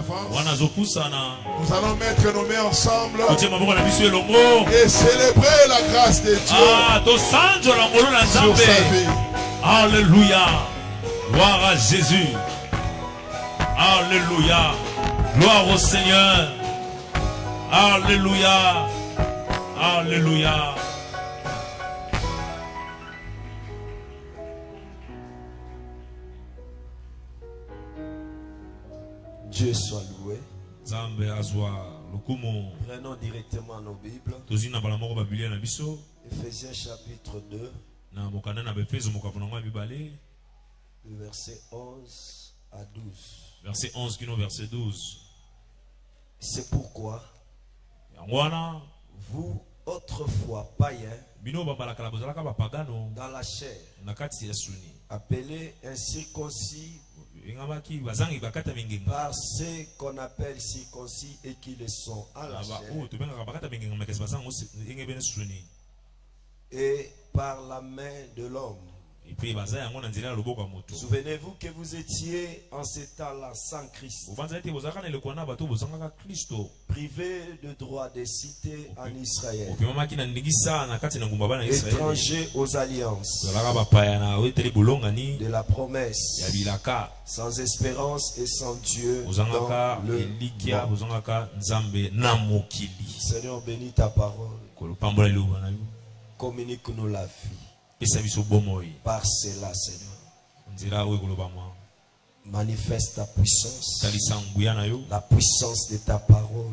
avance, nous allons mettre nos mains ensemble et célébrer la grâce de Dieu sur sa vie. Alléluia. Gloire à Jésus. Alléluia. Gloire au Seigneur. Alléluia. Alléluia. Dieu soit loué. Prenons directement nos Bibles. Éphésiens chapitre 2. Du verset 11 à 12. Verset 11 verset 12. C'est pourquoi vous, autrefois païens, dans la chair, appelés incirconcis par ceux qu'on appelle circoncis et qui le sont à la chair, et par la main de l'homme. Souvenez-vous que vous étiez en ce temps-là sans Christ, privés de droit de cité en Israël, étrangers aux alliances de la promesse, sans espérance et sans Dieu dans le monde. Seigneur, bénis ta parole, communique-nous la vie. Par cela, Seigneur, manifeste ta puissance, la puissance de ta parole,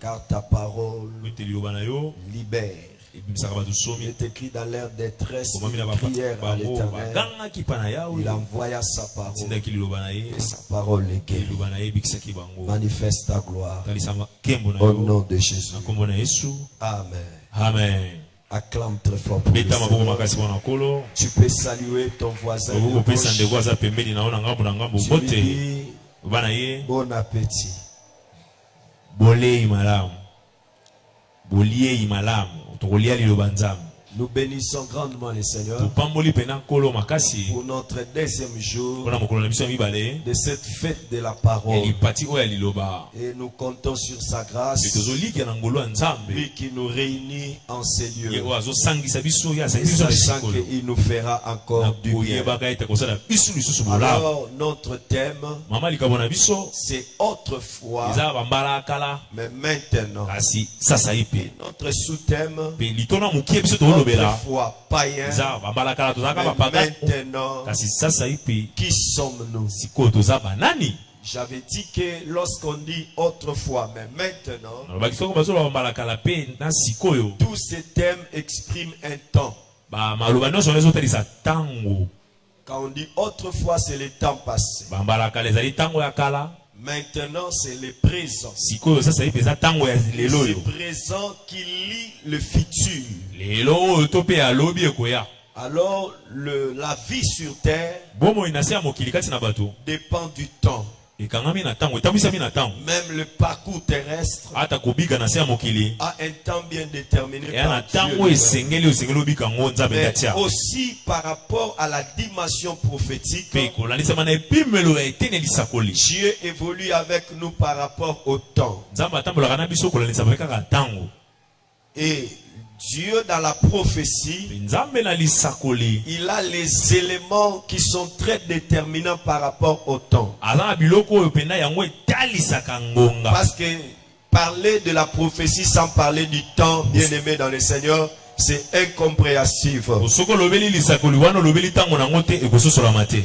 car ta parole libère. Il est écrit dans l'air des tresses, une prière à l'Éternel. Il envoya sa parole et sa parole est guérie. Manifeste ta gloire au nom de Jésus. Amen. Amen. Acclame très fort pour le Seigneur. Tu peux saluer ton voisin de gauche. Tu lui dis bon appétit. Nous bénissons grandement le Seigneur pour notre deuxième jour de cette fête de la parole. Et nous comptons sur sa grâce, lui qui nous réunit en ces lieux. Et sachant qu'il nous fera encore du bien. Alors notre thème, c'est autrefois, mais maintenant. Notre sous-thème, autrefois païen, maintenant, qui sommes-nous? J'avais dit que lorsqu'on dit autrefois, mais maintenant, tous ces thèmes expriment un temps. Quand on dit autrefois, c'est le temps passé. Maintenant, c'est le présent. C'est le présent qui lie le futur. Alors, la vie sur terre dépend du temps. Même le parcours terrestre a un temps bien déterminé par Dieu. Mais aussi par rapport à la dimension prophétique, Dieu évolue avec nous par rapport au temps. Et Dieu dans la prophétie, il a les éléments qui sont très déterminants par rapport au temps. Parce que parler de la prophétie sans parler du temps, bien aimé dans le Seigneur, c'est incompréhensible.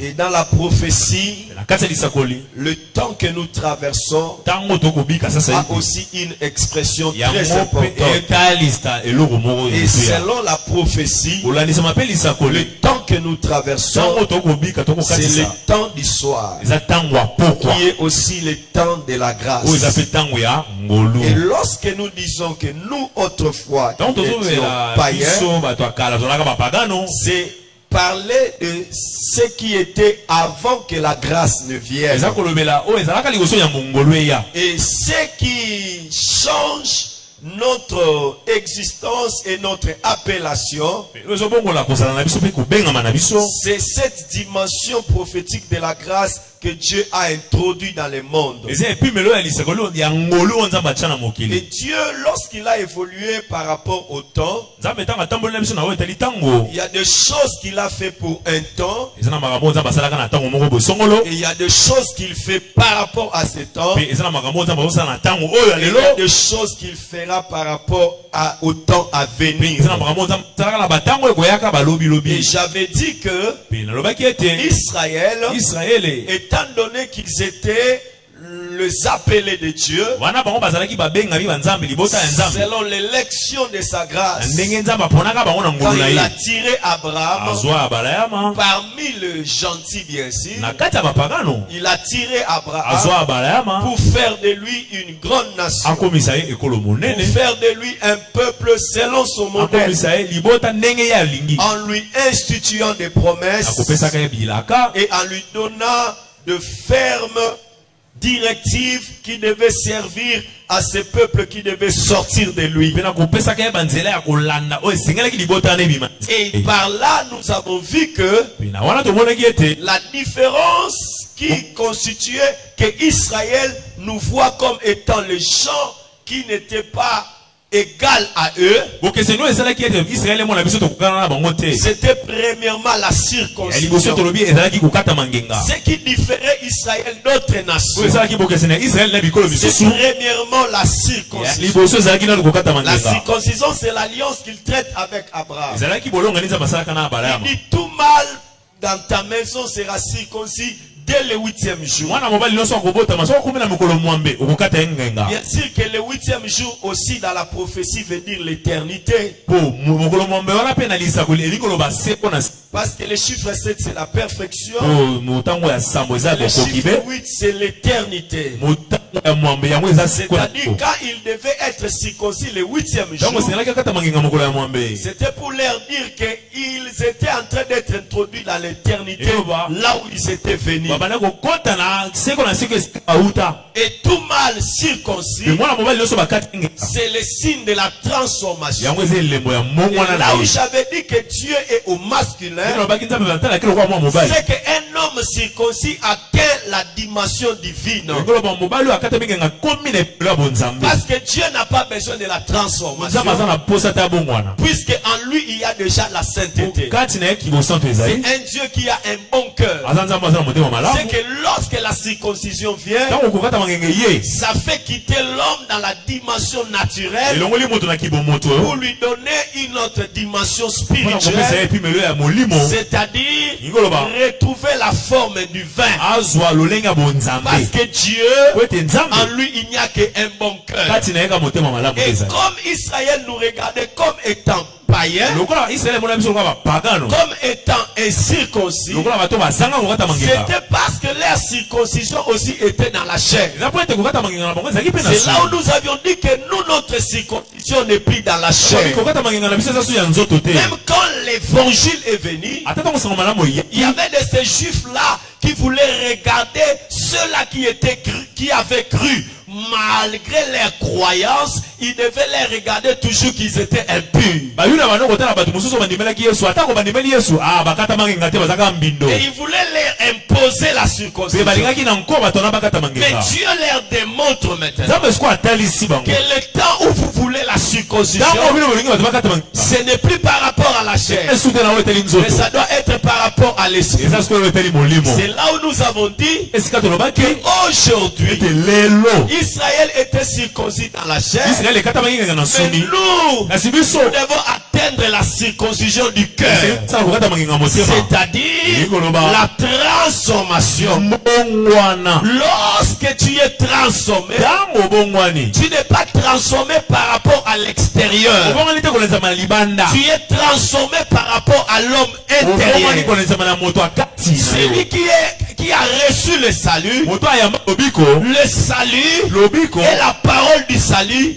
Et dans la prophétie, le temps que nous traversons a aussi une expression très importante. Et selon la prophétie, le temps que nous traversons, c'est le temps du soir, qui est aussi le temps de la grâce. Et lorsque nous disons que nous autrefois étions païens, c'est parler de ce qui était avant que la grâce ne vienne. Et ce qui change notre existence et notre appellation, c'est cette dimension prophétique de la grâce que Dieu a introduit dans le monde. Et Dieu, lorsqu'il a évolué par rapport au temps, il y a des choses qu'il a fait pour un temps, et il y a des choses qu'il fait par rapport à ce temps, et il y a des choses qu'il fera par rapport au temps à venir. Et j'avais dit que Israël, étant donné qu'ils étaient les appelés de Dieu, selon l'élection de sa grâce, quand il a tiré Abraham parmi les gentils, bien sûr, il a tiré Abraham pour faire de lui une grande nation, pour faire de lui un peuple selon son modèle, en lui instituant des promesses et en lui donnant de fermes directives qui devaient servir à ce peuple qui devait sortir de lui. Et par là, nous avons vu que la différence qui constituait que Israël nous voit comme étant les gens qui n'étaient pas égal à eux, c'était premièrement la circoncision. Ce qui différait Israël d'autres nations, c'est premièrement la circoncision. La circoncision, c'est l'alliance qu'il traite avec Abraham. Il dit tout mal dans ta maison sera circoncis dès le 8e jour. Bien sûr que le 8e jour aussi dans la prophétie veut dire l'éternité. Parce que le chiffre 7 c'est la perfection. Le chiffre 8 c'est l'éternité. C'est-à-dire quand il devait être circoncis le 8e jour, c'était pour leur dire qu'ils étaient en train d'être introduits dans l'éternité, là où ils étaient venus. Et tout mâle circoncis, c'est le signe de la transformation. Et là où j'avais dit que Dieu est au masculin, c'est qu'un homme circoncis atteint la dimension divine. Parce que Dieu n'a pas besoin de la transformation, puisque en lui il y a déjà la sainteté. C'est un Dieu qui a un bon cœur. C'est que lorsque la circoncision vient, ça fait quitter l'homme dans la dimension naturelle pour lui donner une autre dimension spirituelle, c'est-à-dire retrouver la forme du vin. Parce que Dieu, en lui il n'y a qu'un bon cœur. Et comme Israël nous regardait comme étant païen, comme étant incirconcis, c'était parce que leur circoncision aussi était dans la chair. C'est là où nous avions dit que nous, notre circoncision n'est plus dans la chair. Même quand l'évangile est venu, il y avait de ces juifs là qui voulaient regarder ceux-là qui avaient cru. Malgré leurs croyances, ils devaient les regarder toujours qu'ils étaient impurs. Et ils voulaient leur imposer la circoncision. Mais Dieu leur démontre maintenant que le temps où vous voulez la circoncision, ce n'est plus par rapport à la chair, mais ça doit être par rapport à l'esprit. C'est là où nous avons dit qu'aujourd'hui Israël était circoncis dans la chair, mais nous devons atteindre la circoncision du cœur, c'est-à-dire la transformation. Lorsque tu es transformé, tu n'es pas transformé par rapport à l'extérieur, tu es transformé par rapport à l'homme intérieur. Celui qui a reçu le salut, et la parole du salut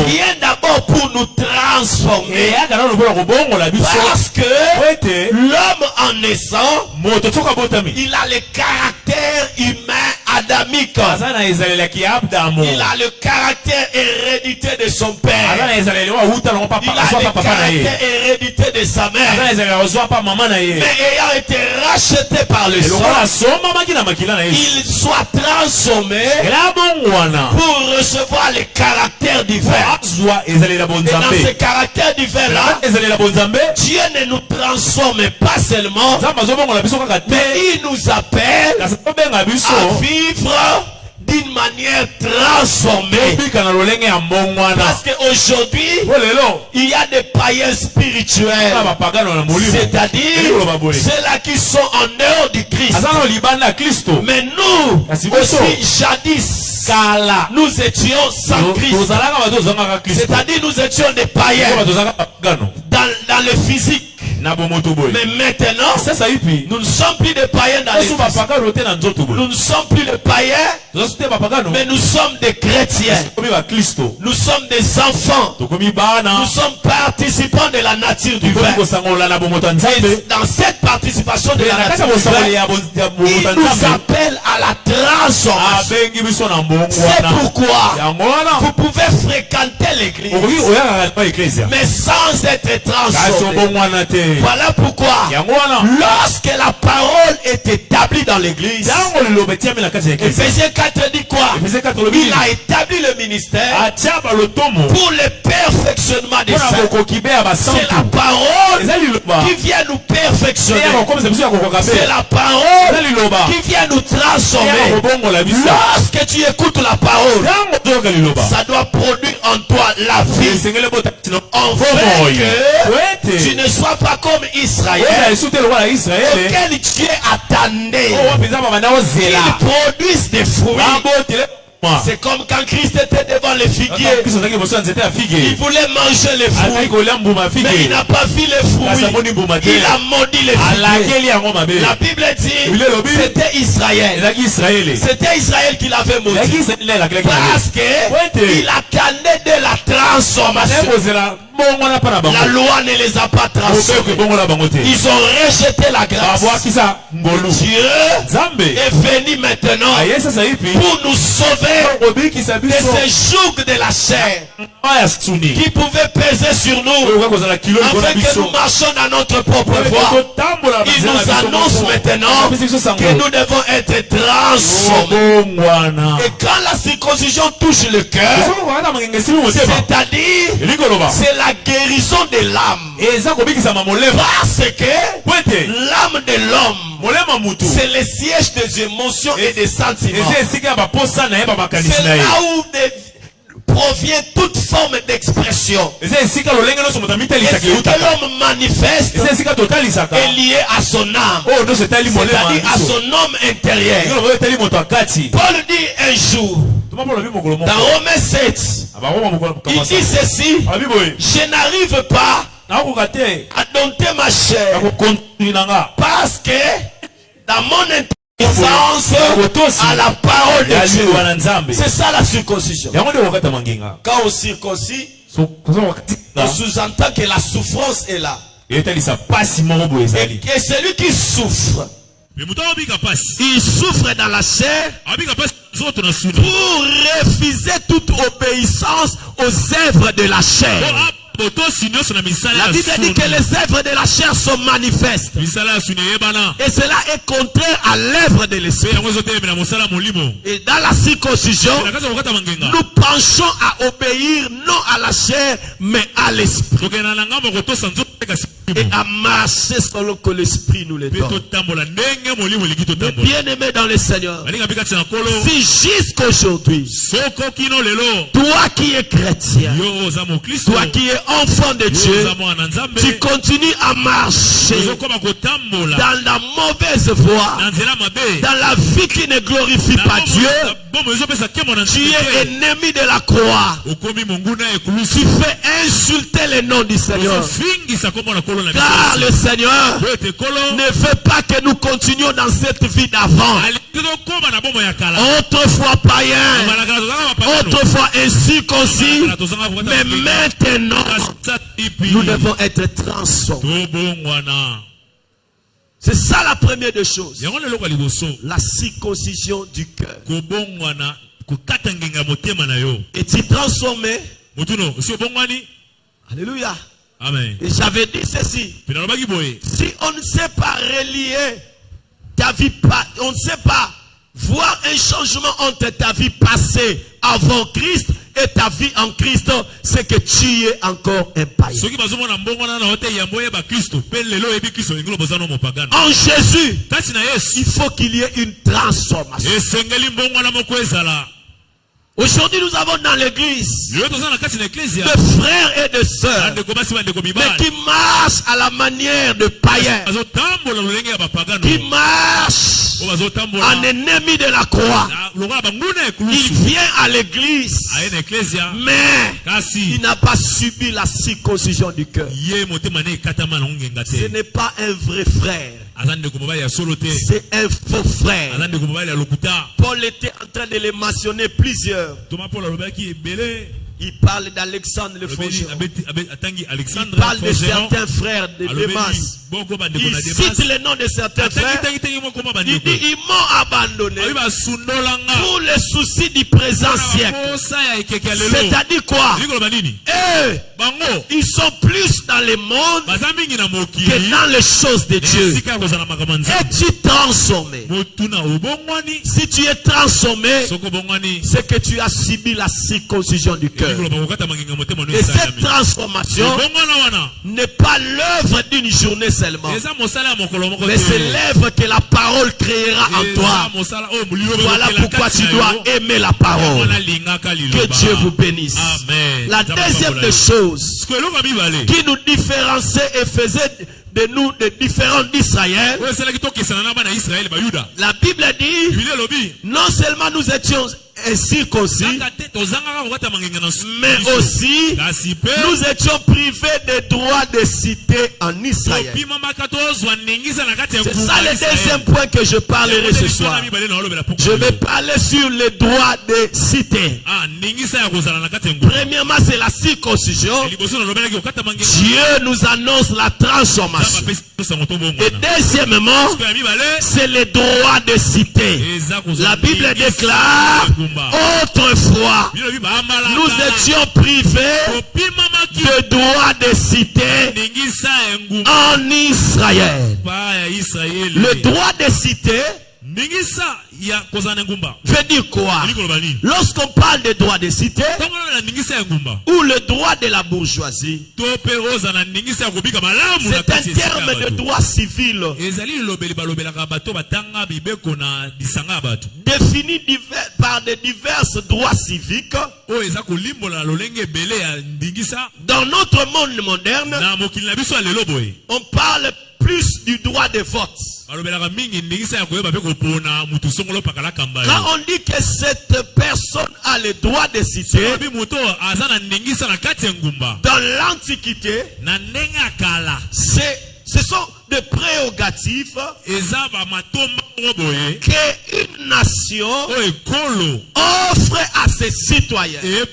vient d'abord pour nous transformer, parce que l'homme en naissant, il a le caractère humain adamique. Il a le caractère hérédité de son père. Il a le caractère hérédité de sa mère. Mais ayant été racheté par le sang, il soit transformé pour recevoir les caractères divins. Et dans ces caractères divins-là, Dieu ne nous transforme pas seulement, mais il nous appelle à vivre d'une manière transformée. Parce qu'aujourd'hui, il y a des païens spirituels, c'est-à-dire ceux-là qui sont en dehors du Christ. Mais nous aussi, jadis, nous étions sans Christ. C'est-à-dire nous étions des païens dans le physique. Mais maintenant, nous ne sommes plus des païens dans les physiques. Nous ne sommes plus des païens, mais nous sommes des chrétiens. Nous sommes des enfants. Nous sommes participants de la nature divine. Et dans cette participation de la nature divine, il nous appelle à la transformation. C'est pourquoi vous pouvez fréquenter l'église, mais sans être transformé. Voilà pourquoi, lorsque la parole est établie dans l'église, Ephésiens 4 dit quoi? Il a établi le ministère pour le perfectionnement des saints. C'est la parole qui vient nous perfectionner. C'est la parole qui vient nous transformer. Lorsque tu écoutes la parole, ça doit produire en toi la vie. En fait que tu ne sois pas comme Israël, auquel Dieu attendait qu'ils produisent des fruits. C'est comme quand Christ était devant les figuiers. Il voulait manger les fruits, mais il n'a pas vu les fruits. Il a maudit les figuiers. La Bible dit c'était Israël. C'était Israël qui l'avait maudit. Parce qu'il attendait de la transformation. La loi ne les a pas transformés. Ils ont rejeté la grâce. Dieu est venu maintenant pour nous sauver de ce joug de la chair qui pouvait peser sur nous afin que nous marchions dans notre propre voie. Il nous annonce maintenant que nous devons être transformés. Et quand la circoncision touche le cœur, c'est-à-dire c'est la guérison de l'âme. Parce que l'âme de l'homme, c'est le siège des émotions et des sentiments. C'est là où provient toute forme d'expression. Et ce que l'homme manifeste est lié à son âme, c'est-à-dire à son homme intérieur. Paul dit un jour dans Romains 7, il dit ceci: je n'arrive pas à dompter ma chair parce que dans mon intérieur à la parole de Dieu. C'est ça la circoncision. Quand on circoncis, on sous-entend que la souffrance est là. Et que celui qui souffre, il souffre dans la chair pour refuser toute obéissance aux œuvres de la chair. La Bible dit que les œuvres de la chair sont manifestes. Et cela est contraire à l'œuvre de l'esprit. Et dans la circoncision, nous penchons à obéir non à la chair, mais à l'esprit. Et à marcher selon que l'esprit nous le donne. Bien aimé dans le Seigneur, si jusqu'aujourd'hui, toi qui es chrétien, toi qui es enfant de Dieu, tu continues à marcher dans la mauvaise voie, dans la vie qui ne glorifie pas Dieu, tu es ennemi de la croix. Tu fais insulter le nom du Seigneur. Car le Seigneur ne veut pas que nous continuions dans cette vie d'avant. Autrefois païen, autrefois incirconcis, mais maintenant nous devons être transformés. C'est ça la première des choses. La circoncision du cœur. Es-tu transformé? Alléluia. Amen. Et j'avais dit ceci. Si on ne sait pas relier ta vie, on ne sait pas voir un changement entre ta vie passée avant Christ et ta vie en Christ, c'est que tu es encore un païen. En Jésus, il faut qu'il y ait une transformation. Aujourd'hui, nous avons dans l'église de frères et de sœurs, mais qui marchent à la manière de païens, qui marchent en ennemi de la croix. Il vient à l'église, mais il n'a pas subi la circoncision du cœur. Ce n'est pas un vrai frère. C'est un faux frère. Paul était en train de les mentionner plusieurs. Il parle d'Alexandre le forgeron. Il parle de certains frères de Démas. Il cite le nom de certains frères. Il dit ils m'ont abandonné pour les soucis du présent siècle. C'est-à-dire quoi? Ils sont plus dans le monde que dans les choses de Dieu. Es-tu transformé? Si tu es transformé, c'est que tu as subi la circoncision du cœur. Et cette transformation n'est pas l'œuvre d'une journée seulement, mais c'est l'œuvre que la parole créera en toi. Voilà pourquoi tu dois aimer la parole. Que Dieu vous bénisse. La deuxième des choses qui nous différencie et faisait de nous des différents d'Israël, la Bible dit non seulement nous étions circoncis, mais aussi nous étions privés des droits de cité en Israël. C'est ça le deuxième point que je parlerai ce soir. Je vais parler sur les droits de cité. Premièrement, c'est la circoncision. Dieu nous annonce la transformation. Et deuxièmement, c'est les droits de cité. La Bible déclare: autrefois, nous étions privés de droits de cité en Israël. Le droit de cité veut dire quoi? Lorsqu'on parle de droit de cité ou le droit de la bourgeoisie, c'est un terme de droit civil défini par de divers droits civiques. Dans notre monde moderne, on parle plus du droit de vote. Quand on dit que cette personne a le droit de citer, dans l'Antiquité, ce sont des prérogatives qu'une nation offre à ses citoyens. Je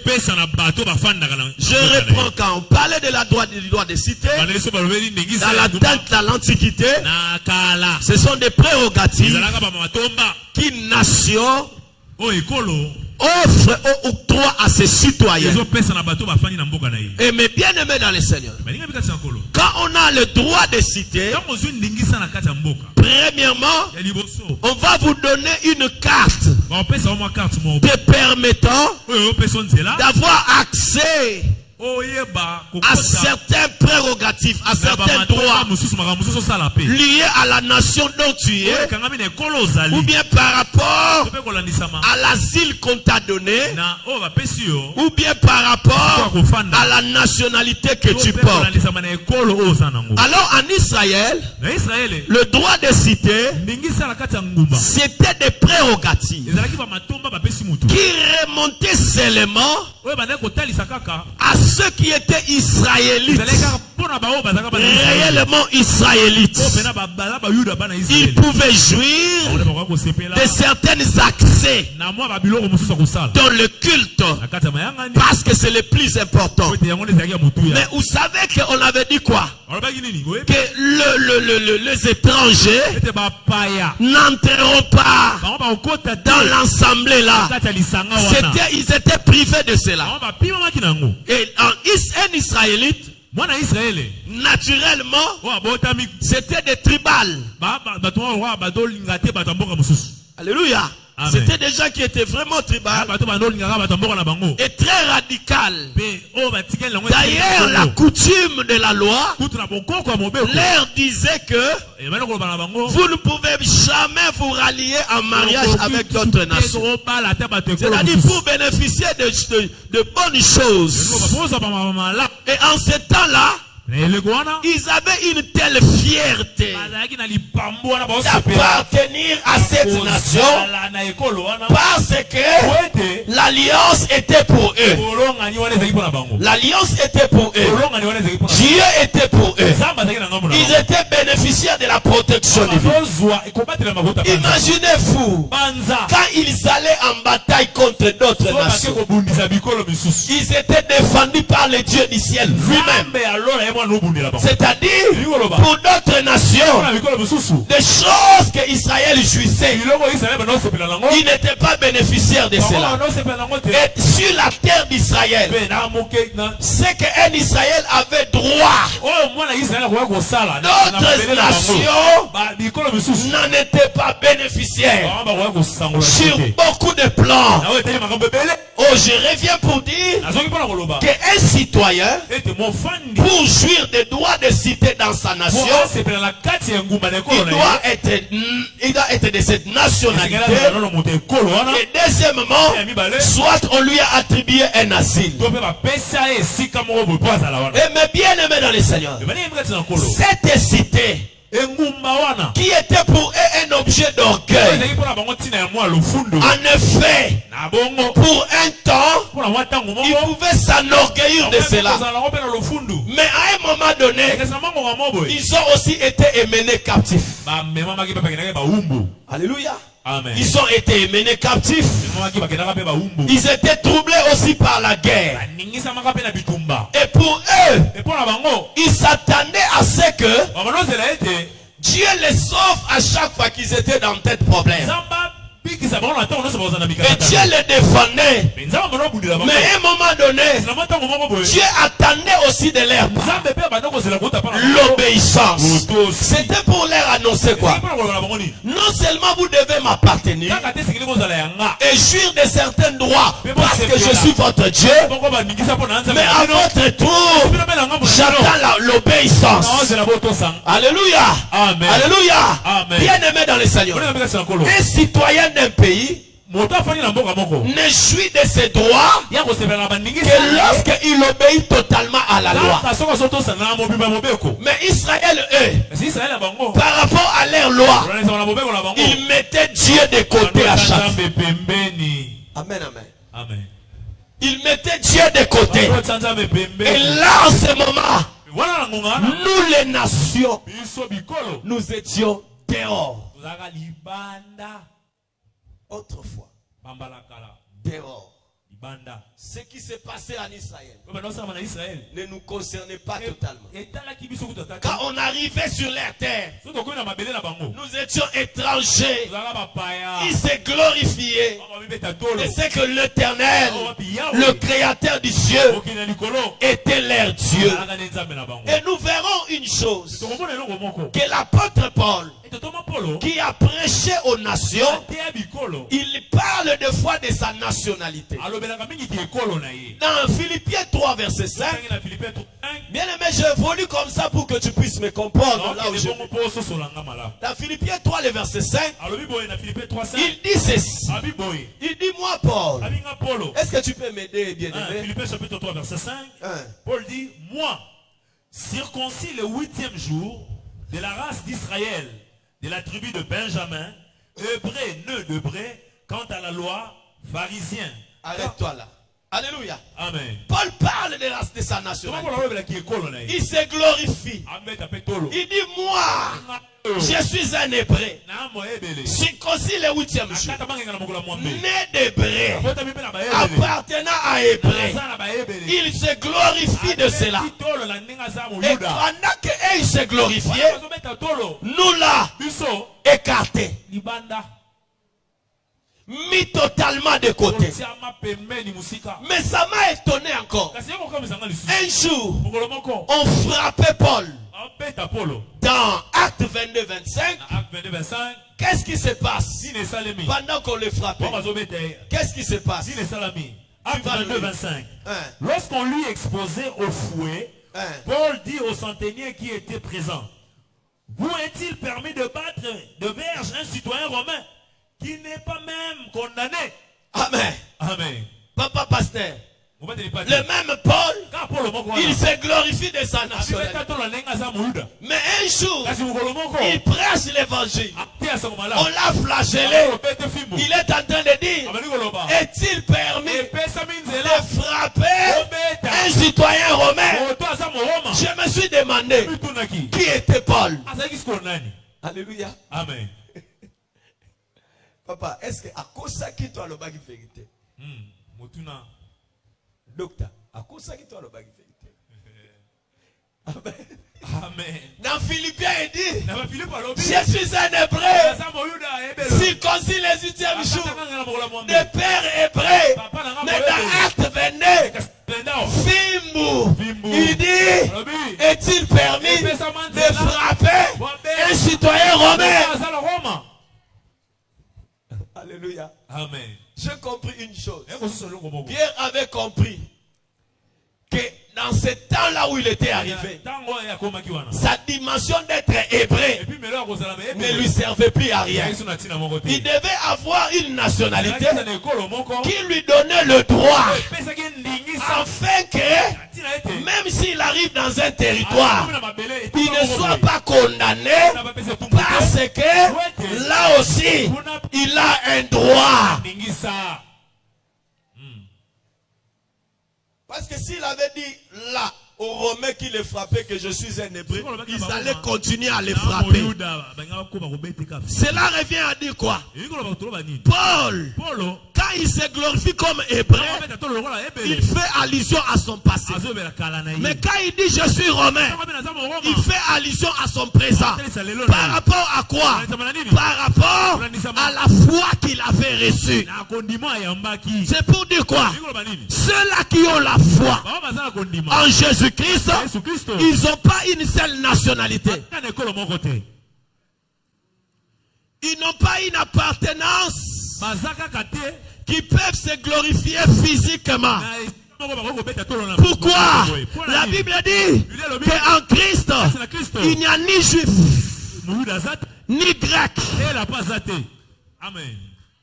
reprends, quand on parlait de du droit de cité, dans l'Antiquité, ce sont des prérogatives qu'une nation offre au octroi à ses citoyens. Et mes bien-aimés dans le Seigneur, quand on a le droit de citer, premièrement, on va vous donner une carte te permettant d'avoir accès à certains prérogatives, à certains droits liés à la nation dont tu es, ou bien par rapport à l'asile qu'on t'a donné, ou bien par rapport à la nationalité que tu portes. Alors en Israël, le droit de cité, c'était des prérogatives qui remontaient seulement à ceux qui étaient israélites. réellement israélites. Ils pouvaient jouir de certains accès dans le culte parce que c'est le plus important. Mais vous savez qu'on avait dit quoi? Que les étrangers n'entreront pas dans l'assemblée là. Ils étaient privés de cela. Et un Israélite, naturellement, c'était des tribales. Alléluia. C'était des gens qui étaient vraiment tribales et très radicales. D'ailleurs, la coutume de la loi leur disait que vous ne pouvez jamais vous rallier en mariage avec d'autres nations. C'est-à-dire pour bénéficier de bonnes choses. Et en ce temps-là, ils avaient une telle fierté d'appartenir à cette nation parce que l'alliance était pour eux. L'alliance était pour eux. Dieu était pour eux. Ils étaient bénéficiaires de la protection divine. Imaginez-vous, quand ils allaient en bataille contre d'autres nations, ils étaient défendus par le Dieu du ciel lui-même. C'est-à-dire, pour d'autres nations, des choses que Israël jouissait, ils n'étaient pas bénéficiaires de cela. Et sur la terre d'Israël, c'est qu'un Israël avait droit. D'autres nations n'en étaient pas bénéficiaires sur beaucoup de plans. Oh, je reviens pour dire qu'un citoyen, pour jouir des droits de cité dans sa nation, il doit être de cette nationalité. Et deuxièmement, soit on lui a attribué un asile. Mais bien aimé dans les Seigneurs, cette cité qui était pour eux un objet d'orgueil. En effet, pour un temps, ils pouvaient s'enorgueillir de cela. Mais à un moment donné, ils ont aussi été emmenés captifs. Alléluia. Amen. Ils ont été emmenés captifs. Ils étaient troublés aussi par la guerre. Et pour eux, ils s'attendaient à ce que Dieu les sauve à chaque fois qu'ils étaient dans tel problème. Et Dieu les défendait. Mais à un moment donné, Dieu attendait aussi de leur l'obéissance. C'était pour leur annoncer quoi? Non seulement vous devez m'appartenir et jouir de certains droits parce que je suis votre Dieu, mais à votre tour, j'attends l'obéissance. Alléluia. Amen. Alléluia. Amen. Bien aimé dans le Seigneur. Un citoyen d'un pays ne jouit de ses droits que lorsqu'il obéit totalement à la loi. Mais Israël, eux, par rapport à leur loi, ils mettaient Dieu de côté à chaque fois. Amen, amen. Amen. Ils mettaient Dieu de côté. Et là, en ce moment, nous les nations, nous étions dehors. Autrefois, dehors. Ce qui s'est passé en Israël ne nous concernait pas totalement. Quand on arrivait sur leur terre, nous étions étrangers. Ils se glorifiaient de ce que l'Éternel, le Créateur du ciel, était leur Dieu. Et nous verrons une chose, que l'apôtre Paul, qui a prêché aux nations, il parle deux fois de sa nationalité. Dans Philippiens 3 verset 5, bien aimé, j'évolue comme ça pour que tu puisses me comprendre. Là où je... Dans Philippiens 3 le verset 5, il dit ceci. Il dit, moi Paul, est-ce que tu peux m'aider, bien aimé? Philippiens chapitre 3 verset 5, Paul dit, moi, circoncis le 8e jour de la race d'Israël, de la tribu de Benjamin, hébreu, né d'hébreu, quant à la loi, pharisien. Arrête-toi là. Alléluia. Amen. Paul parle de sa nationalité. Il se glorifie. Il dit, moi, je suis un hébreu. Circoncis le 8e jour. Né d'hébreu. Appartenant à hébreu. Il se glorifie de cela. Et pendant qu'il se glorifiait, nous là, écartés, mis totalement de côté. Mais ça m'a étonné encore. Un jour, on frappait Paul. Dans Acte 22-25, qu'est-ce qui se passe pendant qu'on le frappait? Qu'est-ce qui se passe? Acte 22-25. Lorsqu'on lui exposait au fouet, Paul dit au centenier qui était présent, vous est-il permis de battre de verge un citoyen romain qui n'est pas même condamné? Amen. Amen. Papa pasteur, le même Paul, il se glorifie de sa nationalité. Mais un jour, il prêche l'évangile. On l'a flagellé. Il est en train de dire, est-il permis de frapper un citoyen romain? Je me suis demandé, qui était Paul? Alléluia. Amen. Papa, est-ce que à cause ça qui toi le bagi vérité? Docteur, à cause ça qui toi le bagi vérité? Amen. Amen. Dans Philippiens il dit, je suis un hébreu, circoncis les 8e jour, de père hébreu. Mais dans Acte 22, il dit, est-il permis de frapper un citoyen romain? Alléluia. Amen. J'ai compris une chose. Pierre avait compris que dans ce temps-là où il était arrivé, sa dimension d'être hébreu ne lui servait plus à rien. Il devait avoir une nationalité qui lui donnait le droit, afin que même s'il arrive dans un territoire, il ne soit pas condamné, parce que là aussi, il a un droit. Parce que s'il avait dit là aux Romains qui les frappaient que je suis un hébreu, ils allaient continuer à les frapper. Cela revient à dire quoi? Paul, quand il se glorifie comme hébreu, il fait allusion à son passé. Mais quand il dit je suis romain, il fait allusion à son présent. Par rapport à quoi? Par rapport à la foi qu'il avait reçue. C'est pour dire quoi? Ceux-là qui ont la foi en Jésus-Christ, ils n'ont pas une seule nationalité. Ils n'ont pas une appartenance qui peuvent se glorifier physiquement. Pourquoi? La Bible dit qu'en Christ, il n'y a ni juif, ni grec. Amen.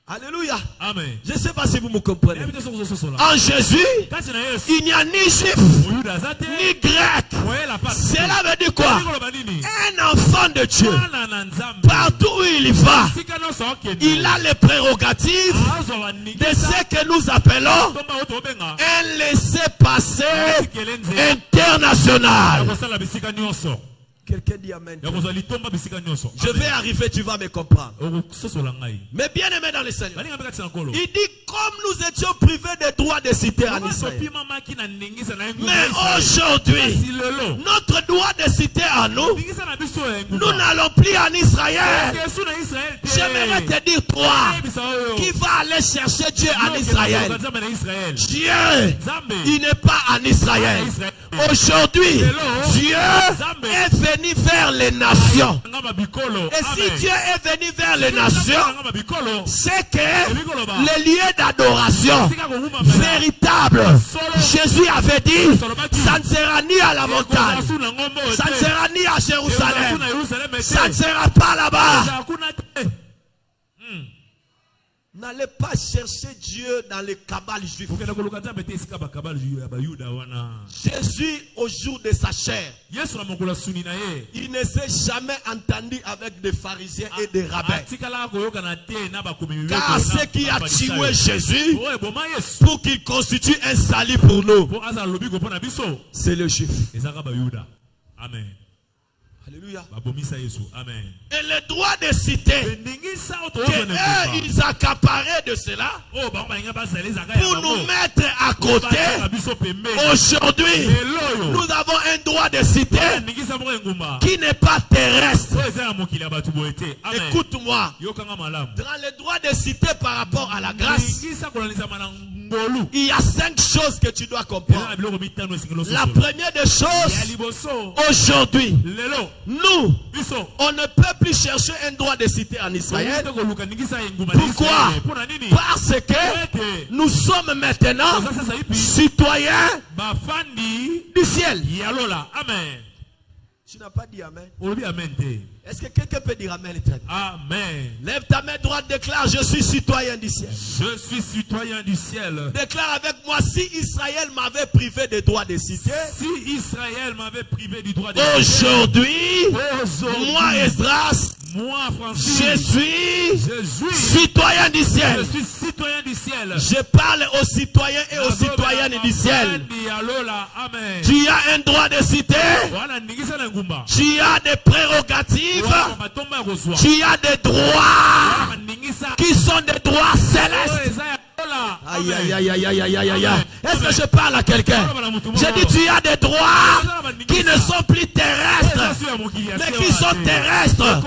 Alléluia. Amen. Je ne sais pas si vous me comprenez. En Jésus, il n'y a ni juif, ni grec. Cela veut dire quoi? Un enfant de Dieu, partout où il va, il a les prérogatives de ce que nous appelons un laissez-passer international. Quelqu'un dit amen. Je vais arriver, tu vas me comprendre. Mais bien aimé dans le Seigneur, il dit comme nous étions privés des droits de cité en Israël. Mais aujourd'hui, notre droit de cité à nous, nous n'allons plus en Israël. J'aimerais te dire toi, qui va aller chercher Dieu en Israël? Dieu, il n'est pas en Israël. Aujourd'hui, Dieu est venu vers les nations. Et si Dieu est venu vers les nations, c'est que les lieux d'adoration véritables, Jésus avait dit, ça ne sera ni à la montagne, ça ne sera ni à Jérusalem, ça ne sera pas là-bas. N'allez pas chercher Dieu dans les cabales juifs. Jésus, au jour de sa chair, il ne s'est jamais entendu avec des pharisiens et des rabbins. Car ce qui a tué Jésus pour qu'il constitue un salut pour nous, c'est le juif. Amen. Alléluia. Amen. Et le droit de citer ils accaparaient de cela pour nous mettre à côté. Aujourd'hui, nous avons un droit de citer qui n'est pas terrestre. Écoute-moi. Dans le droit de citer par rapport à la grâce, il y a 5 choses que tu dois comprendre. La première des choses, aujourd'hui, nous, on ne peut plus chercher un droit de cité en Israël. Pourquoi? Parce que nous sommes maintenant citoyens du ciel. Amen. Tu n'as pas dit amen. Amen. Est-ce que quelqu'un peut dire amen? Amen. Lève ta main droite, déclare: je suis citoyen du ciel. Je suis citoyen du ciel. Déclare avec moi: si Israël m'avait privé des droits de cité, si Israël m'avait privé du droit de cité, aujourd'hui, moi Esdras, moi Francis, je suis citoyen du ciel. Je suis citoyen du ciel. Je parle aux citoyens et aux citoyennes du ciel. Amen. Tu as un droit de cité. Tu as des prérogatives. Tu as des droits qui sont des droits célestes. Aïe, aïe, aïe, aïe, aïe, aïe, aïe, aïe. Est-ce que je parle à quelqu'un? J'ai dit: tu as des droits qui ne sont plus terrestres, mais qui sont terrestres.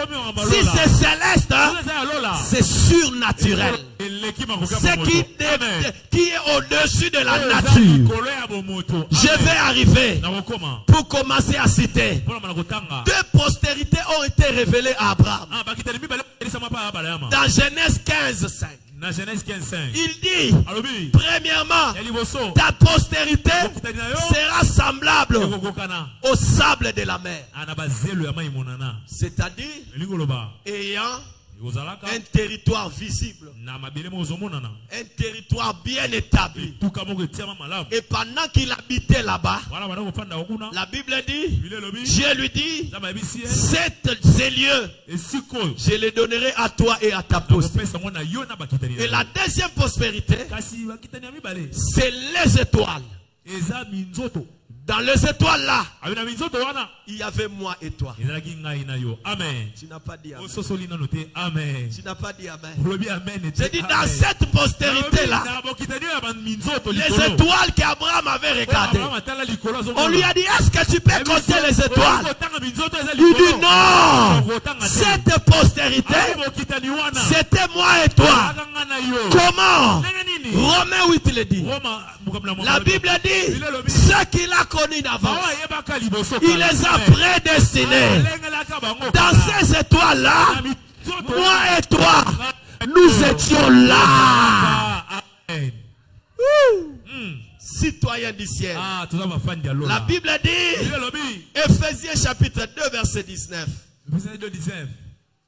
Si c'est céleste, c'est surnaturel. Ce qui est au-dessus de la nature. Je vais arriver pour commencer à citer. 2 postérités ont été révélées à Abraham. Dans Genèse 15:5. Il dit: premièrement, ta postérité sera semblable au sable de la mer. C'est-à-dire ayant un territoire visible, un territoire bien établi. Et pendant qu'il habitait là-bas, la Bible dit, Dieu lui dit: ces lieux, je les donnerai à toi et à ta postérité. Et la deuxième prospérité, c'est les étoiles. Dans les étoiles là, il y avait moi et toi. Amen. Tu n'as pas dit amen. Tu n'as pas dit amen. J'ai dit dans cette postérité là, les étoiles qu'Abraham avait regardées, on lui a dit: est-ce que tu peux compter les étoiles? Il dit: non. Cette postérité, c'était moi et toi. Comment? Romains 8 le dit. La Bible dit: ce qu'il a connu d'avance, il les a prédestinés. Dans ces étoiles-là, moi et toi, nous étions là. Citoyens du ciel. La Bible dit, Ephésiens chapitre 2 verset 19.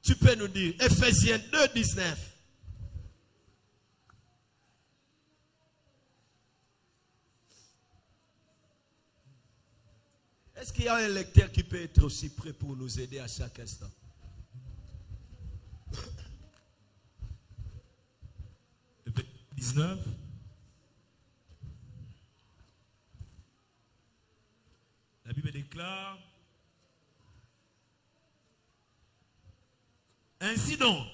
Tu peux nous dire Ephésiens 2 19. Est-ce qu'il y a un lecteur qui peut être aussi prêt pour nous aider à chaque instant? Ephésiens 19. La Bible déclare: ainsi donc,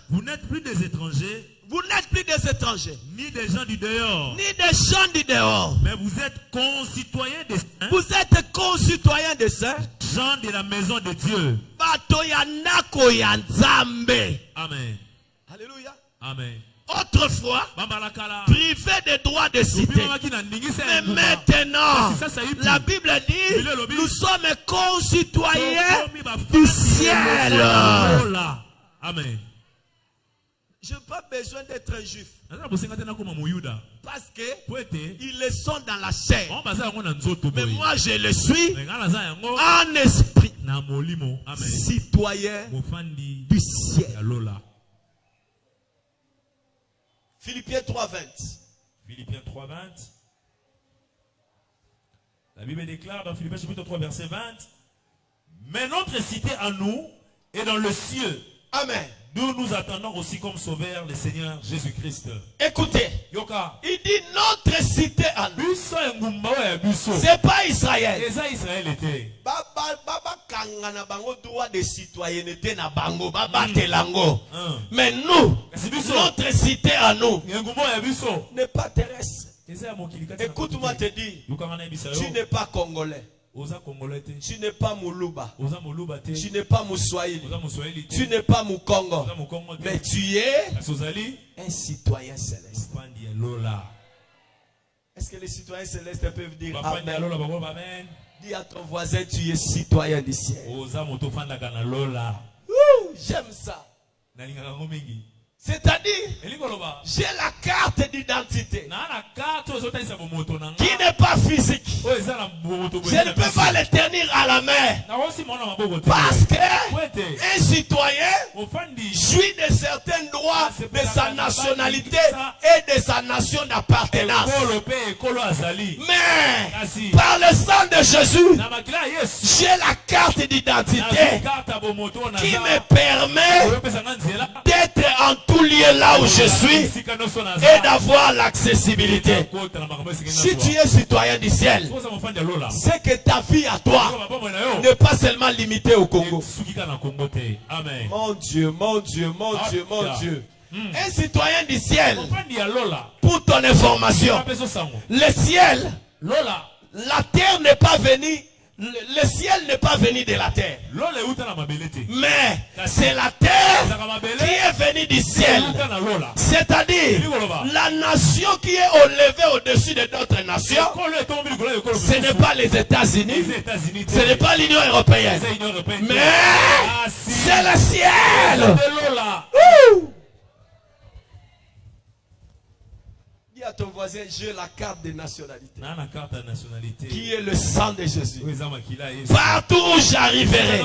vous n'êtes plus des étrangers. Vous n'êtes plus des étrangers, ni des gens du dehors, ni des gens du dehors, mais vous êtes concitoyens des saints. Vous êtes concitoyens des saints, gens de la maison de Dieu. Amen. Alléluia. Amen. Autrefois, privé des droits de cité. Mais maintenant, la Bible dit: nous sommes concitoyens du ciel. Amen. Je n'ai pas besoin d'être un juif. Parce qu'ils le sont dans la chair. Mais moi je le suis en esprit. Citoyen du ciel. Philippiens 3:20. Philippiens 3:20. La Bible déclare dans Philippiens chapitre 3 verset 20. Mais notre cité à nous est dans le ciel. Amen. Nous nous attendons aussi comme sauveur le Seigneur Jésus-Christ. Écoutez. Yoka. Il dit notre cité à nous. C'est pas Israël. Israël était. Kangana bango droit de citoyenneté na bango. Baba telango. Mais nous, notre cité à nous n'est pas terrestre. Écoute-moi te dire. Tu n'es pas congolais. Tu n'es pas Moulouba. Tu n'es pas Mouswahili. Tu n'es pas Moukongo. Mais tu es un citoyen céleste. Est-ce que les citoyens célestes peuvent dire Amen? Dis à ton voisin, tu es citoyen du ciel. J'aime ça. C'est-à-dire, j'ai la carte d'identité qui n'est pas physique. Je ne peux pas les tenir à la main. Parce qu'un citoyen jouit de certains droits de sa nationalité et de sa nation d'appartenance. Mais par le sang de Jésus, j'ai la carte d'identité qui me permet d'être en tout lieu là où je suis et d'avoir l'accessibilité. Si tu es citoyen du ciel, c'est que ta vie à toi n'est pas seulement limitée au Congo. Mon Dieu, mon Dieu, mon Dieu, mon Dieu. Un citoyen du ciel, pour ton information, le ciel, la terre n'est pas venue. Le ciel n'est pas venu de la terre. Mais c'est la terre qui est venue du ciel. C'est-à-dire la nation qui est élevée au-dessus de d'autres nations. Ce n'est pas les États-Unis. Ce n'est pas l'Union européenne. Mais c'est le ciel. À ton voisin, j'ai la carte de nationalité. Qui est le sang de Jésus. Partout où j'arriverai,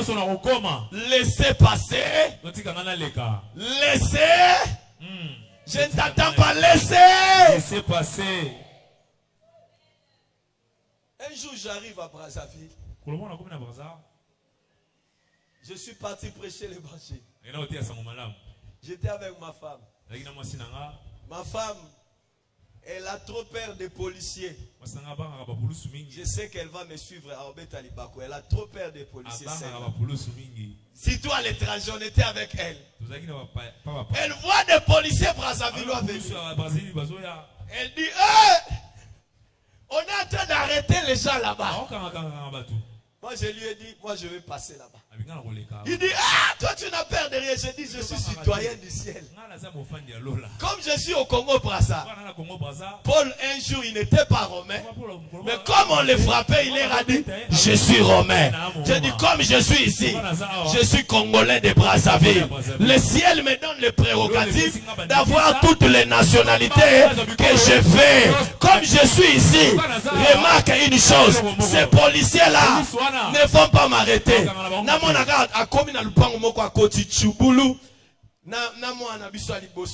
laissez passer. Laissez. Je ne t'attends pas, laissez passer. Un jour, j'arrive à Brazzaville. Je suis parti prêcher l'évangile. J'étais avec ma femme. Ma femme, elle a trop peur des policiers. Je sais qu'elle va me suivre à Obet Alibako. Elle a trop peur des policiers. Si toi à l'étranger, on était avec elle. Elle voit des policiers brazzavillois venir. Elle dit, on est en train d'arrêter les gens là-bas. Moi je lui ai dit, moi je vais passer là-bas. Il dit, toi tu n'as peur de rien. Je dis, je suis citoyen du ciel. Comme je suis au Congo-Brazza, Paul un jour il n'était pas romain. Mais comme on le frappait, il leur a dit, je suis romain. Je dis, comme je suis ici, je suis congolais de Brazzaville. Le ciel me donne le prérogative d'avoir toutes les nationalités que je fais. Comme je suis ici, remarque une chose, ces policiers-là ne vont pas m'arrêter.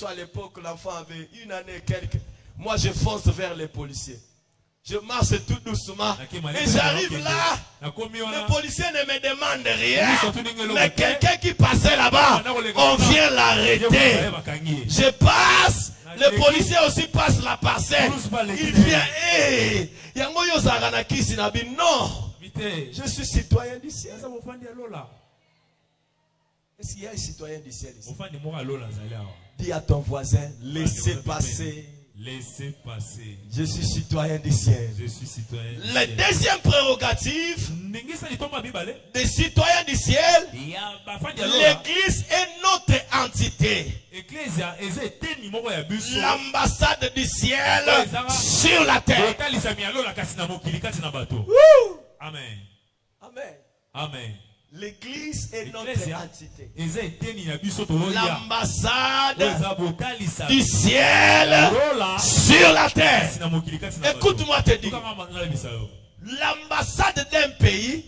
À l'époque, l'enfant avait une année et quelques. Moi, je fonce vers les policiers. Je marche tout doucement. Et j'arrive là. Le policier ne me demande rien. Mais quelqu'un qui passait là-bas, on vient l'arrêter. Je passe. Le policier aussi passe la parcelle. Il vient. Non. Je suis citoyen du ciel. Est-ce qu'il y a un citoyen du ciel ici? Dis à ton voisin, laissez passer. Laissez passer. Je suis citoyen du ciel. Je suis citoyen du ciel. La deuxième prérogative des citoyens du ciel, l'église est notre entité. L'ambassade du ciel sur la terre. Amen. Amen. Amen. L'église est notre entité. L'ambassade du ciel sur la terre. Écoute-moi te dire. L'ambassade d'un pays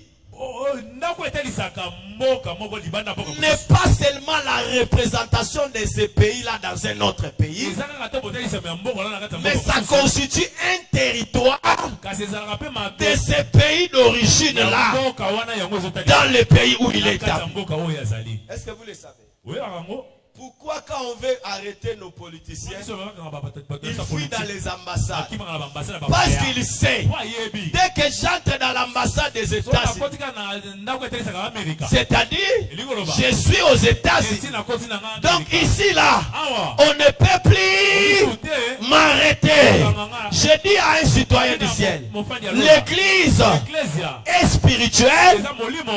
n'est pas seulement la représentation de ce pays-là dans un autre pays, mais ça constitue un territoire de ce pays d'origine-là dans le pays où il est établi. Est-ce que vous le savez? Pourquoi quand on veut arrêter nos politiciens, ils fuient dans les ambassades? Parce qu'ils savent, dès que j'entre dans l'ambassade des États-Unis, c'est-à-dire, je suis aux États-Unis. Donc ici, là, on ne peut plus m'arrêter. Je dis à un citoyen du ciel, l'église est spirituelle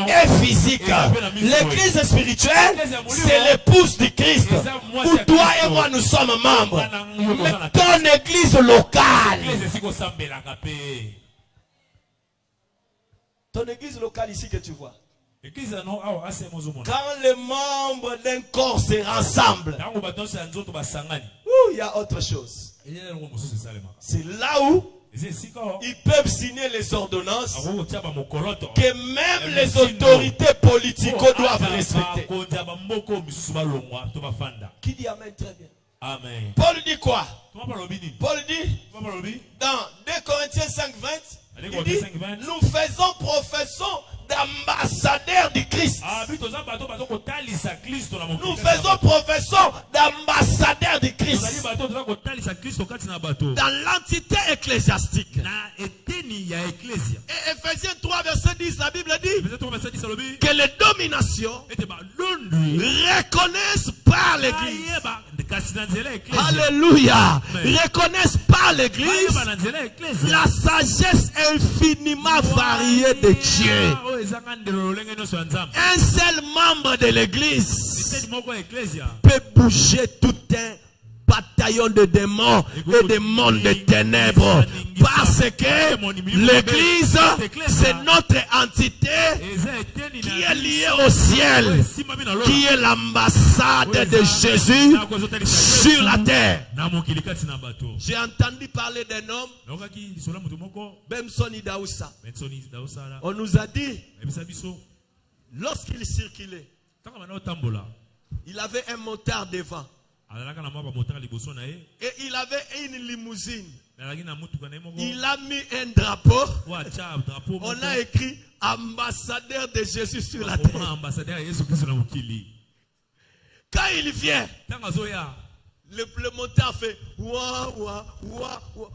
et physique. L'église spirituelle, c'est l'épouse du Christ. Où toi et moi nous sommes membres. Mais ton église locale. Ton église locale ici que tu vois. Quand les membres d'un corps se rassemblent, il y a autre chose. C'est là où ils peuvent signer les ordonnances que même les autorités politiques doivent respecter. Qui dit amen très bien? Amen. Paul dit quoi? Paul dit dans 2 Corinthiens 5:20, il dit, nous faisons profession d'ambassadeurs du Christ. Nous faisons profession d'ambassadeurs du Christ dans l'entité ecclésiastique. Et Ephésiens 3 verset 10, la Bible dit que les dominations reconnaissent par l'Église. Alléluia. Reconnaissent par l'Église la sagesse infiniment variée de Dieu. Un seul membre de l'Église peut bouger tout un bataillon de démons et de mondes de ténèbres, parce que l'Église, c'est notre entité qui est liée au ciel, qui est l'ambassade de Jésus sur la terre. J'ai entendu parler d'un homme, Bemsoni Daoussa. On nous a dit, lorsqu'il circulait, il avait un motard devant. Et il avait une limousine. Il a mis un drapeau. On a écrit ambassadeur de Jésus sur la terre. Quand il vient, le motard fait ouah, ouah, ouah, ouah.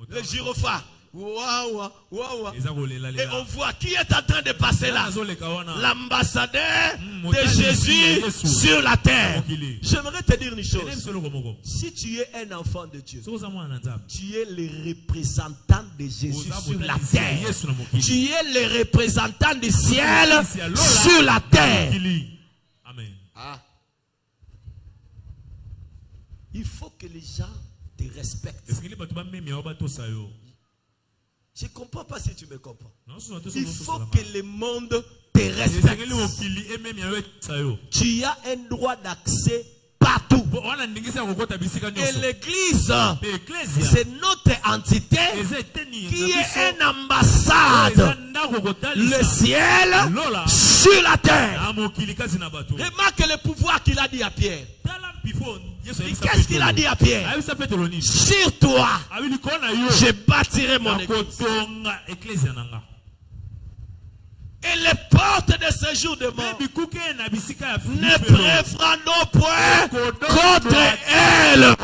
Le gyrophare. Ouah, ouah, ouah, ouah. Et on voit qui est en train de passer là. L'ambassadeur de Jésus sur la terre. J'aimerais te dire une chose. Si tu es un enfant de Dieu, tu es le représentant de Jésus sur la terre. Tu es le représentant du ciel sur la terre. Amen. Il faut que les gens te respectent. Je ne comprends pas si tu me comprends. Il faut que le monde te respecte. Tu as un droit d'accès partout. Et l'église, c'est notre entité qui est une ambassade. Le ciel sur la terre. Remarque le pouvoir qu'il a dit à Pierre. Qu'est-ce qu'il a dit à Pierre? Sur toi, je bâtirai mon église. Et les portes de ce jour de mort ne préféreront point contre elle.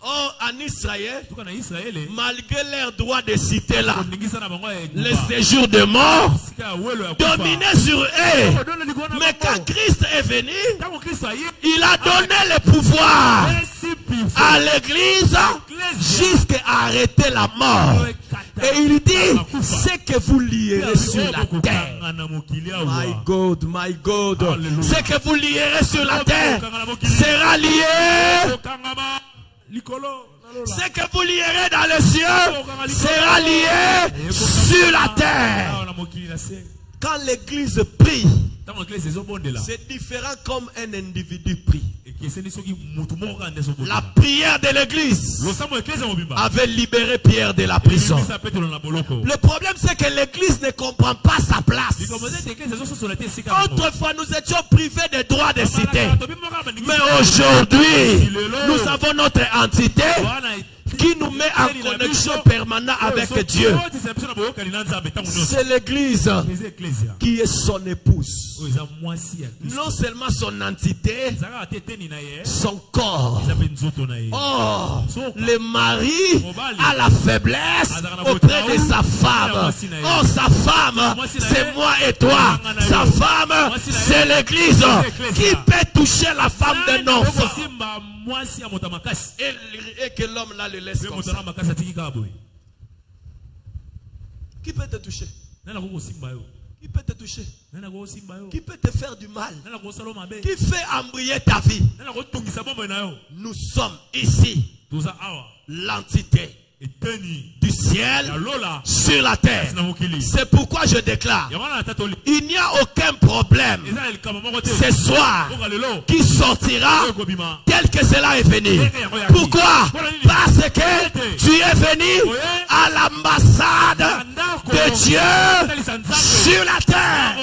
Oh, en Israël, malgré leur droit de citer là, le séjour de mort dominait sur eux. Mais quand Christ est venu, il a donné le pouvoir à l'église jusqu'à arrêter la mort. Et il dit, ce que vous lierez sur la terre. My God, my God. Ce que vous lierez sur la terre sera lié. Ce que vous lierez dans les cieux sera lié sur la terre. Quand l'église prie, c'est différent comme un individu prie. La prière de l'église avait libéré Pierre de la prison. Le problème, c'est que l'église ne comprend pas sa place. Autrefois, nous étions privés des droits de cité. Mais aujourd'hui, nous avons notre entité qui nous met en connexion permanente avec Dieu. C'est l'église qui est son épouse. Non seulement son entité, son corps. Oh, le mari a la faiblesse auprès de sa femme. Oh, sa femme, c'est moi et toi. Sa femme, c'est l'église. Qui peut toucher la femme d'un enfant? Et que l'homme là le laisse comme ça. Qui peut te toucher? Qui peut te toucher? Qui peut te faire du mal? Qui fait embrayer ta vie? Nous sommes ici l'entité du ciel sur la terre. C'est pourquoi je déclare, il n'y a aucun problème ce soir qui sortira tel que cela est venu. Pourquoi? Parce que tu es venu à l'ambassade de Dieu sur la terre.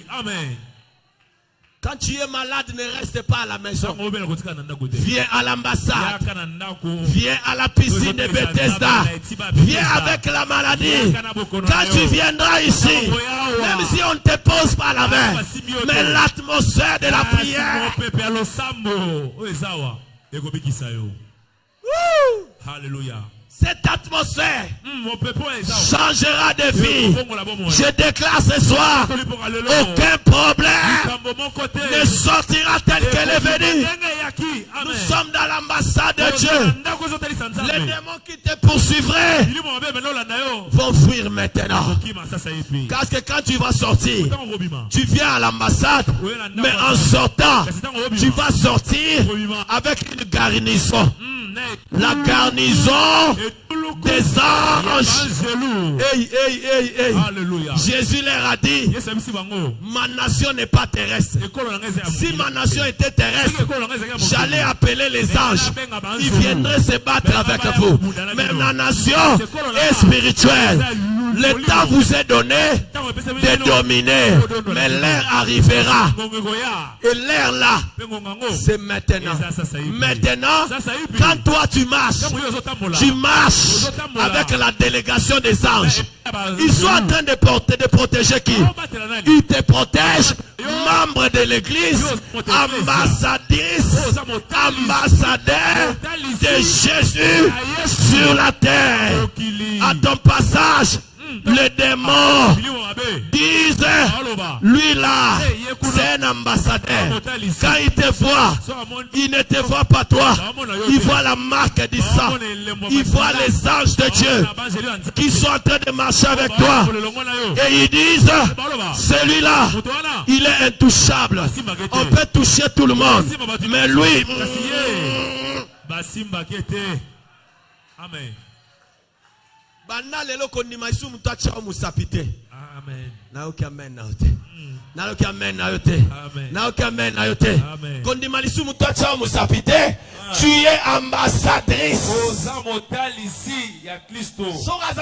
Amen. Quand tu es malade, ne reste pas à la maison. Viens à l'ambassade. Viens à la piscine de Bethesda. Viens avec la maladie. Quand tu viendras ici, même si on ne te pose pas la main, mais l'atmosphère de la prière. Alléluia. Cette atmosphère changera de vie. Je déclare ce soir, aucun problème ne sortira tel qu'elle est venue. Nous sommes dans l'ambassade de Dieu. Les démons qui te poursuivraient vont fuir maintenant. Parce que quand tu vas sortir, tu viens à l'ambassade, mais en sortant, tu vas sortir avec une garnison. La garnison des anges. Alléluia. Jésus leur a dit, ma nation n'est pas terrestre. Si ma nation était terrestre, j'allais appeler les anges. Ils viendraient se battre avec vous. Mais ma nation est spirituelle. Le temps vous est donné de dominer. Mais l'heure arrivera. Et l'heure là, c'est maintenant. Maintenant, quand toi tu marches avec la délégation des anges. Ils sont en train de protéger qui? Ils te protègent, membres de l'église, ambassadrice, ambassadeur de Jésus sur la terre. À ton passage, les démons disent, lui là, c'est un ambassadeur. Quand il te voit, il ne te voit pas toi. Il voit la marque du sang. Il voit les anges de Dieu qui sont en train de marcher avec toi. Et ils disent, celui-là, il est intouchable. On peut toucher tout le monde. Mais lui, amen. Amen. Tu es ambassadrice.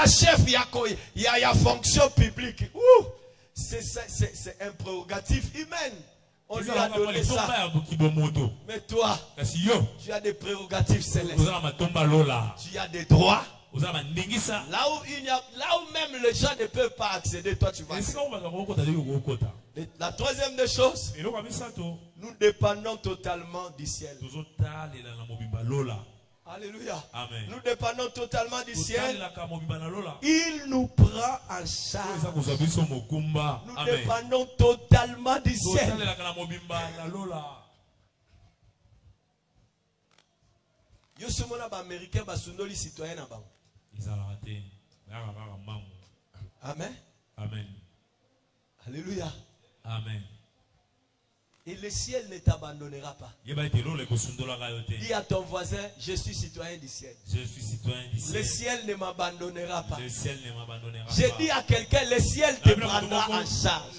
Chef, il y a fonction publique. C'est un prérogative humaine. On lui a donné ça. Mais toi, tu as des prérogatives célestes. Tu as des droits. Là où même les gens ne peuvent pas accéder, toi tu vas accéder. La troisième des choses, nous dépendons totalement du ciel. Alléluia. Amen. Nous dépendons totalement du ciel. Il nous prend en charge. Nous dépendons totalement du ciel. Yo somona ba américain ba sundoli citoyen na bango. Amen. Amen. Alléluia. Amen. Et le ciel ne t'abandonnera pas. Dis à ton voisin, je suis citoyen du ciel. Je suis citoyen du ciel. Le ciel ne m'abandonnera pas. Le ciel ne m'abandonnera pas. J'ai dit à quelqu'un, le ciel te prendra en charge.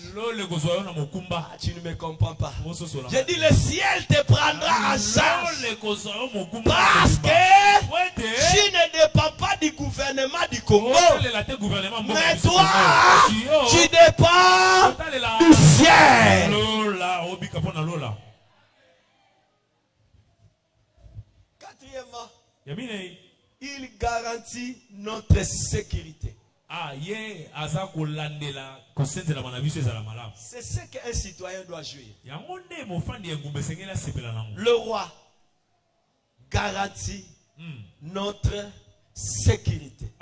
Ah, tu ne me comprends pas. J'ai dit, le ciel te prendra en charge. Parce que tu ne dépends pas du gouvernement du Congo. Mais toi, tu dépends du ciel. Quatrièmement, il garantit notre sécurité. C'est ce qu'un citoyen doit jouer. Le roi garantit notre sécurité.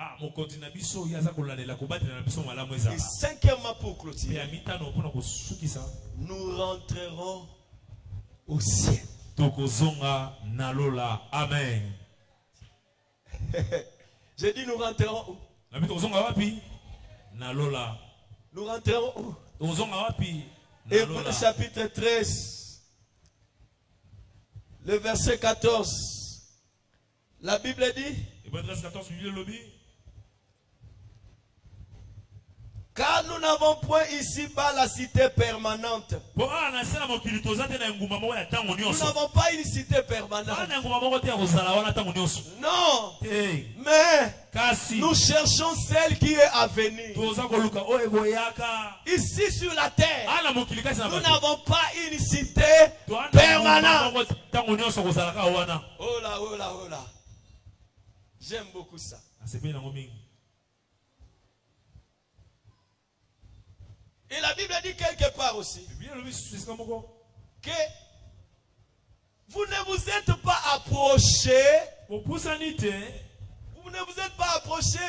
Et cinquièmement, pour clôturer, nous rentrerons au ciel. Amen. J'ai dit nous rentrerons où? Nous rentrerons où? Hébreux chapitre 13, le verset 14. La Bible dit, car nous n'avons point ici-bas la cité permanente. Nous n'avons pas une cité permanente. Non. Mais nous cherchons celle qui est à venir. Ici sur la terre, nous n'avons pas une cité permanente. Oh là, oh là, oh là. J'aime beaucoup ça. Et la Bible dit quelque part aussi que vous ne vous êtes pas approché. Vous ne vous êtes pas approché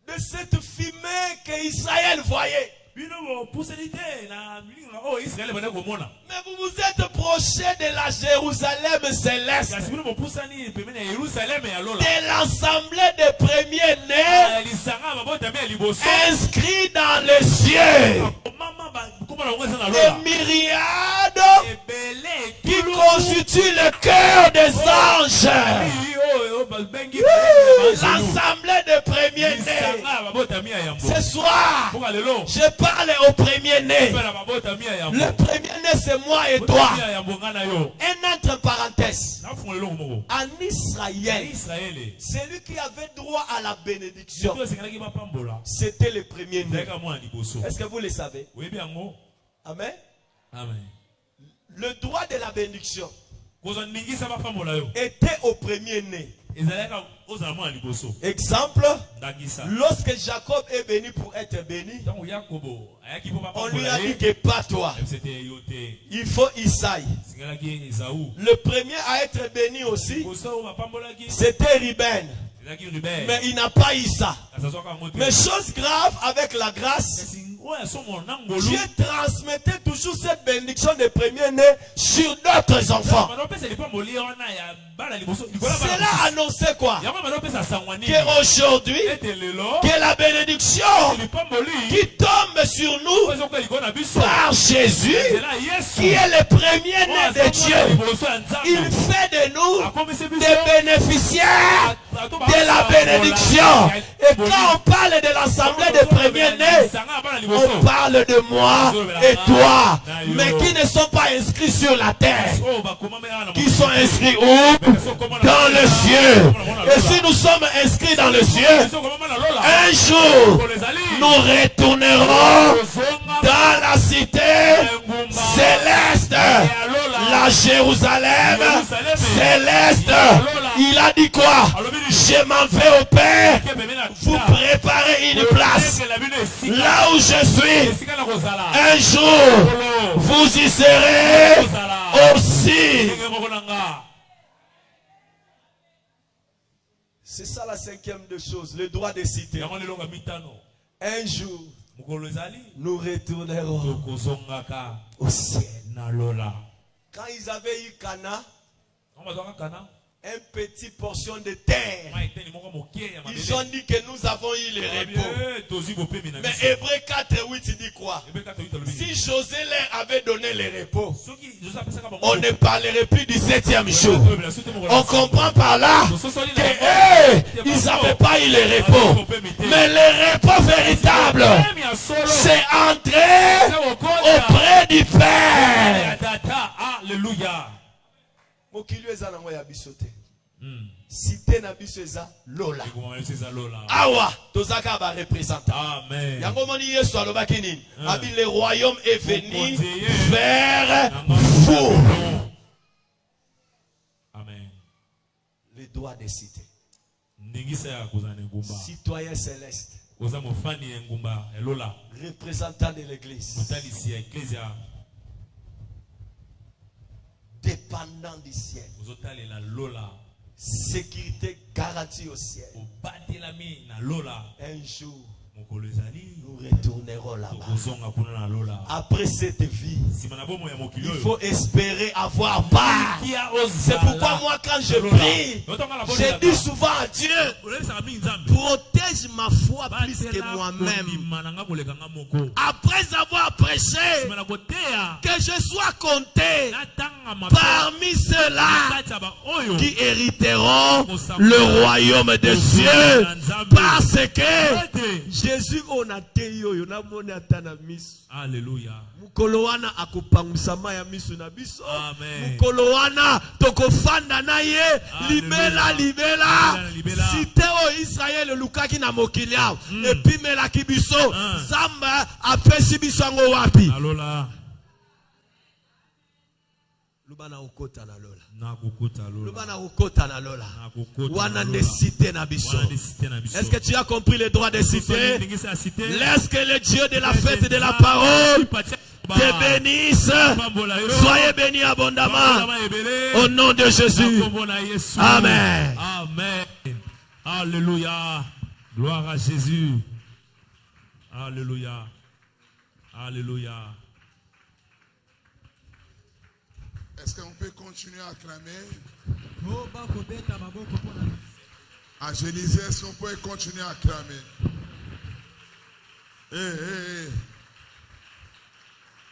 de cette fumée que Israël voyait. Mais vous vous êtes approché de la Jérusalem céleste, de l'assemblée des premiers-nés inscrits dans les cieux, des myriades qui constituent le cœur des anges, l'assemblée des premiers-nés. Ce soir, je parle aux premiers-nés. Le premier-né, c'est moi et toi. Un entre parenthèse. En Israël, celui qui avait droit à la bénédiction, c'était le premier-né. Est-ce que vous le savez? Amen. Le droit de la bénédiction était au premier-né. Exemple, lorsque Jacob est venu pour être béni, on lui a dit que pas toi, il faut Isaïe. Le premier à être béni aussi, c'était Ruben. Mais il n'a pas Issa. Mais chose grave, avec la grâce, Dieu transmettait toujours cette bénédiction des premiers-nés sur d'autres enfants. Cela annonçait quoi? Qu'aujourd'hui, que la bénédiction qui tombe sur nous par Jésus, qui est le premier-né de Dieu, il fait de nous des bénéficiaires de la bénédiction. Et quand on parle de l'assemblée des premiers-nés, on parle de moi et toi, mais qui ne sont pas inscrits sur la terre, qui sont inscrits où? Dans le ciel. Et si nous sommes inscrits dans le ciel, un jour, nous retournerons dans la cité céleste, la Jérusalem céleste. Il a dit quoi? Je m'en vais au Père, vous préparez une place là où je suis. Un jour, vous y serez aussi. C'est ça la cinquième des choses, le droit de citer. Un jour, nous retournerons au ciel. Quand ils avaient eu Cana, une petite portion de terre, Ils ont dit que nous avons eu le repos. Mais Hébreux 4:8 dit quoi? Si José leur avait donné le repos, on ne parlerait plus du 7e jour. On comprend par là que ils n'avaient pas eu le repos. Mais le repos véritable, c'est entrer auprès du Père. Alléluia. Cité na biso eza lola. Awa tozaka ba représentant. Amen. Yango moni Yesu alobaki nini? Abi le royaume est venu vers vous. Amen. Les droits des cités. Citoyen céleste. Représentant de l'église. Dépendant du ciel. Sécurité garantie au ciel. Un jour, nous retournerons là-bas. Après cette vie, il faut espérer avoir part. C'est pourquoi moi, quand je prie, je dis souvent à Dieu, protège ma foi plus que moi-même. Après avoir prêché, que je sois compté parmi ceux-là qui hériteront le royaume des cieux. Parce que Jésus on a teyo yo na mona tana misu. Alléluia. Mukolo wana akupangusama ya misu na biso. Amen. Mukolo wana tokofanda na ye libela cité o Israël lukaki na mokili ao epimela kibiso Zamba apesi biso ngo wapi. Alola. Lubana ukota na lola. Lubana ukota na lola. Wana ne cité na biso. Est-ce que tu as compris les droits des cités? Laisse que le Dieu de la fête de la parole te bénisse. Soyez bénis abondamment. Au nom de Jésus. Amen. Amen. Alléluia. Gloire à Jésus. Alléluia. Alléluia. Est-ce qu'on peut continuer à acclamer? Ah, je disais, est-ce qu'on peut continuer à acclamer?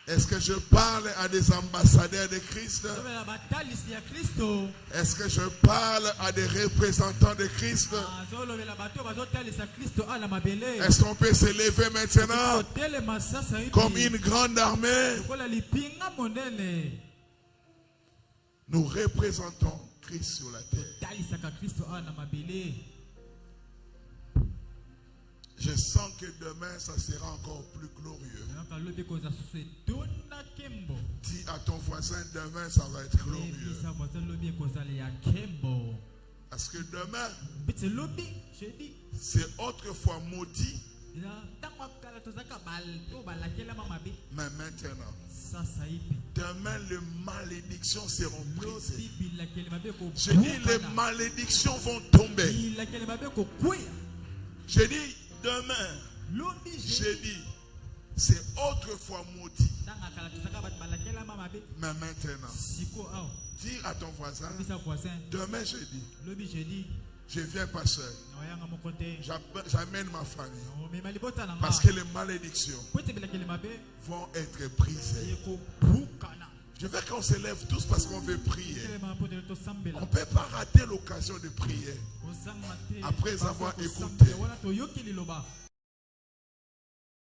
Est-ce que je parle à des ambassadeurs de Christ? Est-ce que je parle à des représentants de Christ? Est-ce qu'on peut se lever maintenant comme une grande armée? Nous représentons Christ sur la terre. Je sens que demain, ça sera encore plus glorieux. Dis à ton voisin, demain, ça va être glorieux. Parce que demain, c'est autrefois maudit. Mais maintenant, demain, les malédictions seront brisées. Je dis, les malédictions vont tomber. Je dis, demain, jeudi, c'est autrefois maudit. Mais maintenant, dis à ton voisin, demain jeudi, je viens pasteur. J'amène ma famille. Parce que les malédictions vont être brisées. Je veux qu'on se lève tous parce qu'on veut prier. On ne peut pas rater l'occasion de prier. Après avoir écouté.